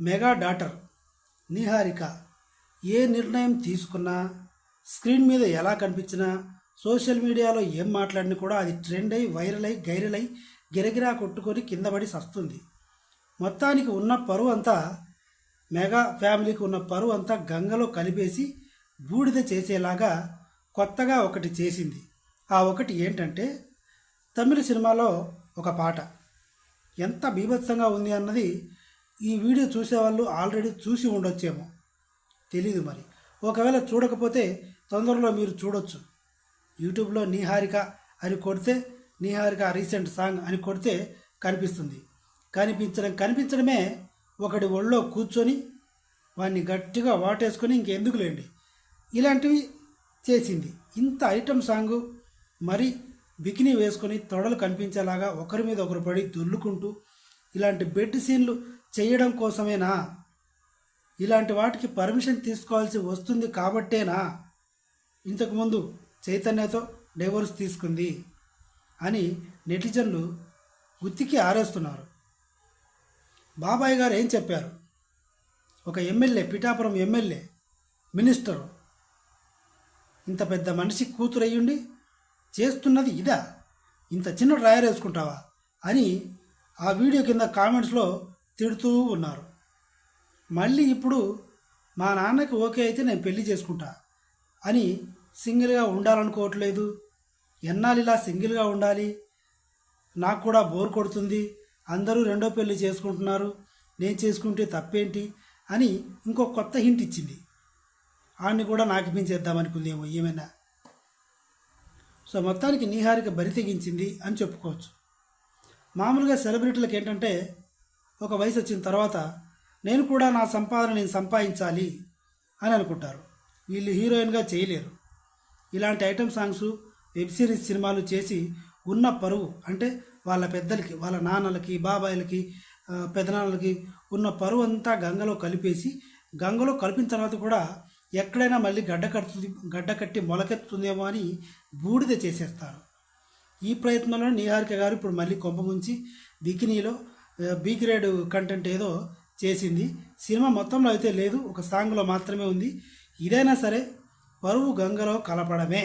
Mega daughter Niharika ఏ నిర్ణయం తీసుకున్నా, screen మీద ఎలా కనిపించినా, సోషల్ మీడియాలో ఏం మాట్లాడినా కూడా అది ట్రెండ్ అయి వైరల్ అయి గైరల్ అయి గిరగిరా కొట్టుకొని కింద పడి సస్తుంది. మొత్తానికి ఉన్న పరువు అంతా, మెగా ఫ్యామిలీకి ఉన్న పరువు అంతా గంగలో కలిపేసి బూడిద చేసేలాగా కొత్తగా ఒకటి చేసింది. ఆ ఒకటి ఏంటంటే, తమిళ సినిమాలో ఒక పాట ఎంత బీభత్సంగా ఉంది అన్నది ఈ వీడియో చూసేవాళ్ళు ఆల్రెడీ చూసి ఉండొచ్చేమో, తెలీదు మరి. ఒకవేళ చూడకపోతే తొందరలో మీరు చూడొచ్చు. యూట్యూబ్లో నిహారిక అని కొడితే, నిహారిక రీసెంట్ సాంగ్ అని కొడితే కనిపిస్తుంది. కనిపించడమే ఒకటి ఒళ్ళో కూర్చొని వాడిని గట్టిగా వాటేసుకొని ఇంకెందుకులేండి ఇలాంటివి చేసింది. ఇంత ఐటమ్ సాంగు మరి బికినీ వేసుకొని తొడలు కనిపించేలాగా ఒకరి మీద ఒకరు పడి దొల్లుకుంటూ ఇలాంటి బెడ్ సీన్లు చేయడం కోసమేనా? ఇలాంటి వాటికి పర్మిషన్ తీసుకోవాల్సి వస్తుంది కాబట్టేనా ఇంతకుముందు చైతన్యతో డైవోర్స్ తీసుకుంది అని నెటిజన్లు గుత్తికి ఆరేస్తున్నారు. బాబాయ్ గారు ఏం చెప్పారు? ఒక ఎమ్మెల్యే, పిఠాపురం ఎమ్మెల్యే, మినిస్టరు, ఇంత పెద్ద మనిషి కూతురయ్యుండి చేస్తున్నది ఇదా? ఇంత చిన్న డ్రాయర్ వేసుకుంటావా అని ఆ వీడియో కింద కామెంట్స్లో తిడుతూ ఉన్నారు. మళ్ళీ ఇప్పుడు మా నాన్నకి ఓకే అయితే నేను పెళ్లి చేసుకుంటా అని సింగిల్గా ఉండాలనుకోవట్లేదు. ఎన్నాళ్ళు ఇలా సింగిల్గా ఉండాలి? నాకు కూడా బోర్ కొడుతుంది, అందరూ రెండో పెళ్లి చేసుకుంటున్నారు, నేను చేసుకుంటే తప్పేంటి అని ఇంకో కొత్త హింట్ ఇచ్చింది. ఆడిని కూడా నాకిపించేద్దామనుకుందేమో ఏమైనా. సో మొత్తానికి నిహారిక బరి తెగించింది అని చెప్పుకోవచ్చు. మామూలుగా సెలబ్రిటీలకు ఏంటంటే, ఒక వయసు వచ్చిన తర్వాత నేను కూడా నా సంపాదన నేను సంపాదించాలి అని అనుకుంటారు. వీళ్ళు హీరోయిన్గా చేయలేరు. ఇలాంటి ఐటమ్ సాంగ్స్, వెబ్ సిరీస్ సినిమాలు చేసి ఉన్న పరువు, అంటే వాళ్ళ పెద్దలకి, వాళ్ళ నాన్నలకి, బాబాయిలకి, పెదనాన్నలకి ఉన్న పరువు అంతా గంగలో కలిపేసి, గంగలో కలిపిన తర్వాత కూడా ఎక్కడైనా మళ్ళీ గడ్డ కట్టి మొలకెత్తుతుందేమో అని బూడిద చేసేస్తారు. ఈ ప్రయత్నంలో నిహారిక గారు ఇప్పుడు మళ్ళీ కొంపముంచి బికినీలో బి గ్రేడ్ కంటెంట్ ఏదో చేసింది. సినిమా మొత్తంలో అయితే లేదు, ఒక సాంగ్లో మాత్రమే ఉంది. ఇదైనా సరే పరువు గంగలో కలపడమే.